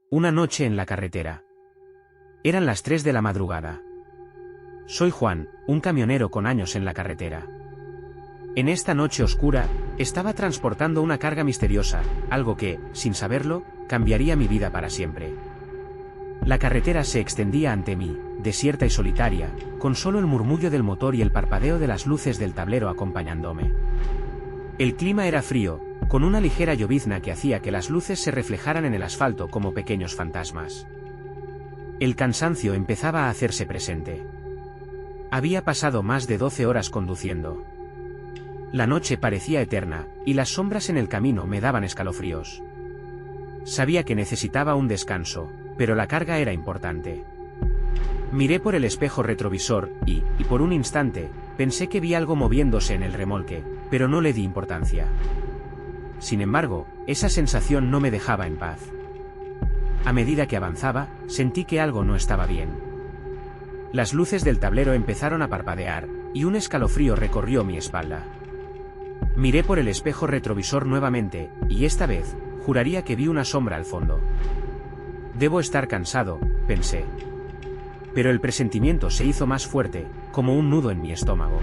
Una noche en la carretera. Eran las 3 de la madrugada. Soy Juan, un camionero con años en la carretera. En esta noche oscura, estaba transportando una carga misteriosa, algo que, sin saberlo, cambiaría mi vida para siempre. La carretera se extendía ante mí, desierta y solitaria, con solo el murmullo del motor y el parpadeo de las luces del tablero acompañándome. El clima era frío, con una ligera llovizna que hacía que las luces se reflejaran en el asfalto como pequeños fantasmas. El cansancio empezaba a hacerse presente. Había pasado más de 12 horas conduciendo. La noche parecía eterna, y las sombras en el camino me daban escalofríos. Sabía que necesitaba un descanso, pero la carga era importante. Miré por el espejo retrovisor y por un instante, pensé que vi algo moviéndose en el remolque, pero no le di importancia. Sin embargo, esa sensación no me dejaba en paz. A medida que avanzaba, sentí que algo no estaba bien. Las luces del tablero empezaron a parpadear, y un escalofrío recorrió mi espalda. Miré por el espejo retrovisor nuevamente, y esta vez, juraría que vi una sombra al fondo. Debo estar cansado, pensé. Pero el presentimiento se hizo más fuerte, como un nudo en mi estómago.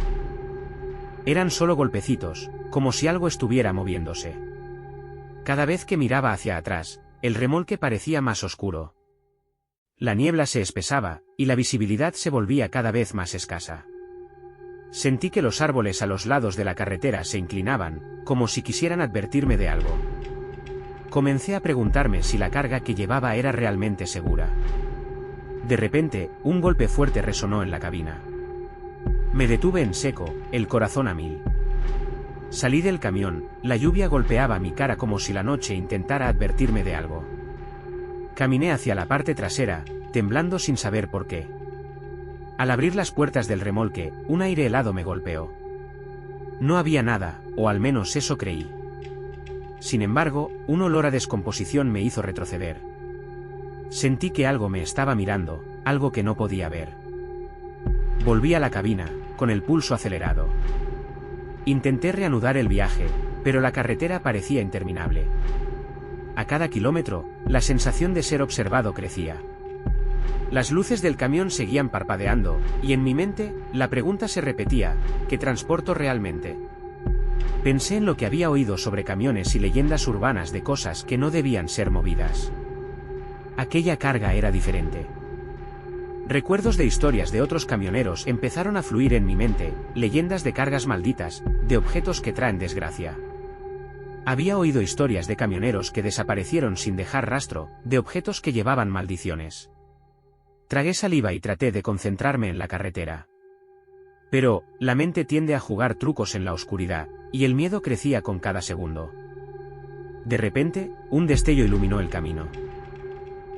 Eran solo golpecitos, como si algo estuviera moviéndose. Cada vez que miraba hacia atrás, el remolque parecía más oscuro. La niebla se espesaba, y la visibilidad se volvía cada vez más escasa. Sentí que los árboles a los lados de la carretera se inclinaban, como si quisieran advertirme de algo. Comencé a preguntarme si la carga que llevaba era realmente segura. De repente, un golpe fuerte resonó en la cabina. Me detuve en seco, el corazón a mil. Salí del camión, la lluvia golpeaba mi cara como si la noche intentara advertirme de algo. Caminé hacia la parte trasera, temblando sin saber por qué. Al abrir las puertas del remolque, un aire helado me golpeó. No había nada, o al menos eso creí. Sin embargo, un olor a descomposición me hizo retroceder. Sentí que algo me estaba mirando, algo que no podía ver. Volví a la cabina, con el pulso acelerado. Intenté reanudar el viaje, pero la carretera parecía interminable. A cada kilómetro, la sensación de ser observado crecía. Las luces del camión seguían parpadeando, y en mi mente, la pregunta se repetía: ¿qué transporto realmente? Pensé en lo que había oído sobre camiones y leyendas urbanas de cosas que no debían ser movidas. Aquella carga era diferente. Recuerdos de historias de otros camioneros empezaron a fluir en mi mente, leyendas de cargas malditas, de objetos que traen desgracia. Había oído historias de camioneros que desaparecieron sin dejar rastro, de objetos que llevaban maldiciones. Tragué saliva y traté de concentrarme en la carretera. Pero, la mente tiende a jugar trucos en la oscuridad, y el miedo crecía con cada segundo. De repente, un destello iluminó el camino.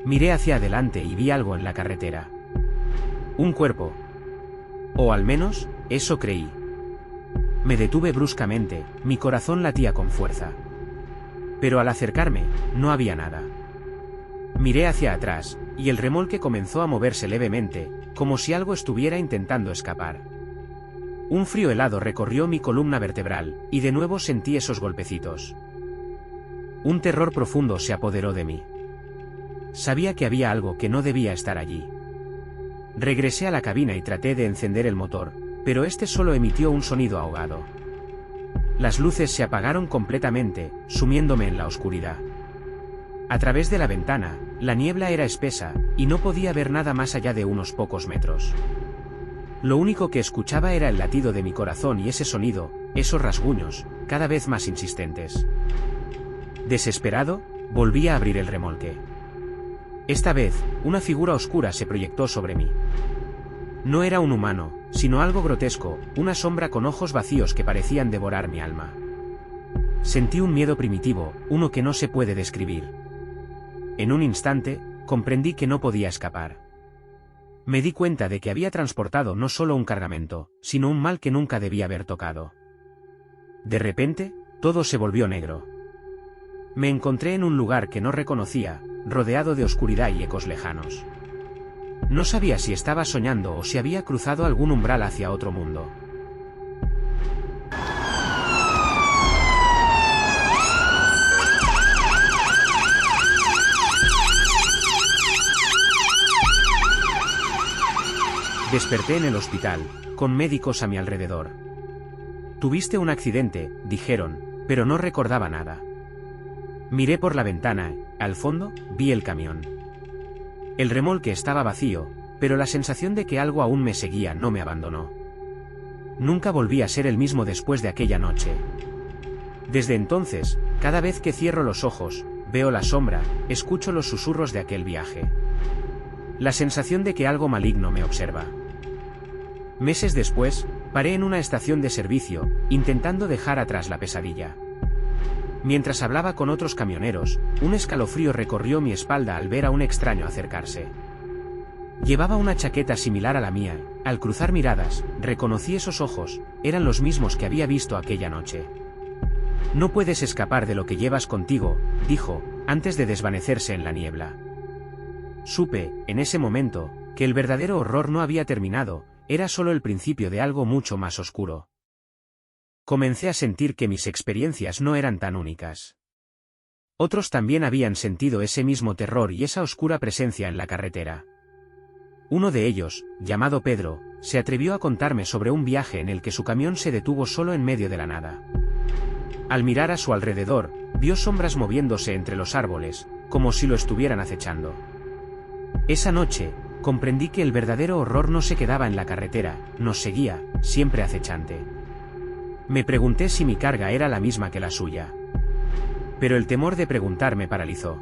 Miré hacia adelante y vi algo en la carretera. Un cuerpo. O al menos, eso creí. Me detuve bruscamente, mi corazón latía con fuerza. Pero al acercarme, no había nada. Miré hacia atrás, y el remolque comenzó a moverse levemente, como si algo estuviera intentando escapar. Un frío helado recorrió mi columna vertebral, y de nuevo sentí esos golpecitos. Un terror profundo se apoderó de mí. Sabía que había algo que no debía estar allí. Regresé a la cabina y traté de encender el motor, pero este solo emitió un sonido ahogado. Las luces se apagaron completamente, sumiéndome en la oscuridad. A través de la ventana, la niebla era espesa, y no podía ver nada más allá de unos pocos metros. Lo único que escuchaba era el latido de mi corazón y ese sonido, esos rasguños, cada vez más insistentes. Desesperado, volví a abrir el remolque. Esta vez, una figura oscura se proyectó sobre mí. No era un humano, sino algo grotesco, una sombra con ojos vacíos que parecían devorar mi alma. Sentí un miedo primitivo, uno que no se puede describir. En un instante, comprendí que no podía escapar. Me di cuenta de que había transportado no solo un cargamento, sino un mal que nunca debía haber tocado. De repente, todo se volvió negro. Me encontré en un lugar que no reconocía, rodeado de oscuridad y ecos lejanos. No sabía si estaba soñando o si había cruzado algún umbral hacia otro mundo. Desperté en el hospital, con médicos a mi alrededor. Tuviste un accidente, dijeron, pero no recordaba nada. Miré por la ventana, al fondo, vi el camión. El remolque estaba vacío, pero la sensación de que algo aún me seguía no me abandonó. Nunca volví a ser el mismo después de aquella noche. Desde entonces, cada vez que cierro los ojos, veo la sombra, escucho los susurros de aquel viaje. La sensación de que algo maligno me observa. Meses después, paré en una estación de servicio, intentando dejar atrás la pesadilla. Mientras hablaba con otros camioneros, un escalofrío recorrió mi espalda al ver a un extraño acercarse. Llevaba una chaqueta similar a la mía. Al cruzar miradas, reconocí esos ojos, eran los mismos que había visto aquella noche. No puedes escapar de lo que llevas contigo, dijo, antes de desvanecerse en la niebla. Supe, en ese momento, que el verdadero horror no había terminado, era solo el principio de algo mucho más oscuro. Comencé a sentir que mis experiencias no eran tan únicas. Otros también habían sentido ese mismo terror y esa oscura presencia en la carretera. Uno de ellos, llamado Pedro, se atrevió a contarme sobre un viaje en el que su camión se detuvo solo en medio de la nada. Al mirar a su alrededor, vio sombras moviéndose entre los árboles, como si lo estuvieran acechando. Esa noche, comprendí que el verdadero horror no se quedaba en la carretera, nos seguía, siempre acechante. Me pregunté si mi carga era la misma que la suya. Pero el temor de preguntar me paralizó.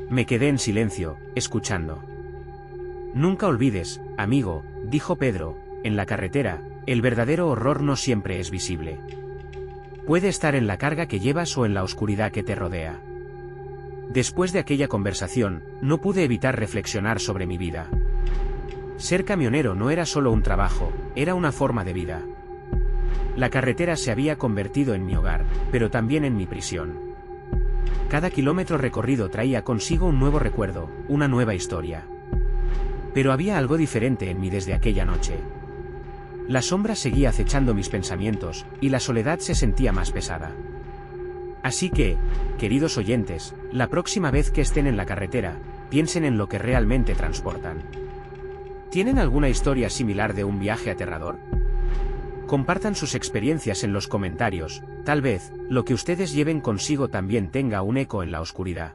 Me quedé en silencio, escuchando. Nunca olvides, amigo, dijo Pedro, en la carretera, el verdadero horror no siempre es visible. Puede estar en la carga que llevas o en la oscuridad que te rodea. Después de aquella conversación, no pude evitar reflexionar sobre mi vida. Ser camionero no era solo un trabajo, era una forma de vida. La carretera se había convertido en mi hogar, pero también en mi prisión. Cada kilómetro recorrido traía consigo un nuevo recuerdo, una nueva historia. Pero había algo diferente en mí desde aquella noche. La sombra seguía acechando mis pensamientos, y la soledad se sentía más pesada. Así que, queridos oyentes, la próxima vez que estén en la carretera, piensen en lo que realmente transportan. ¿Tienen alguna historia similar de un viaje aterrador? Compartan sus experiencias en los comentarios, tal vez, lo que ustedes lleven consigo también tenga un eco en la oscuridad.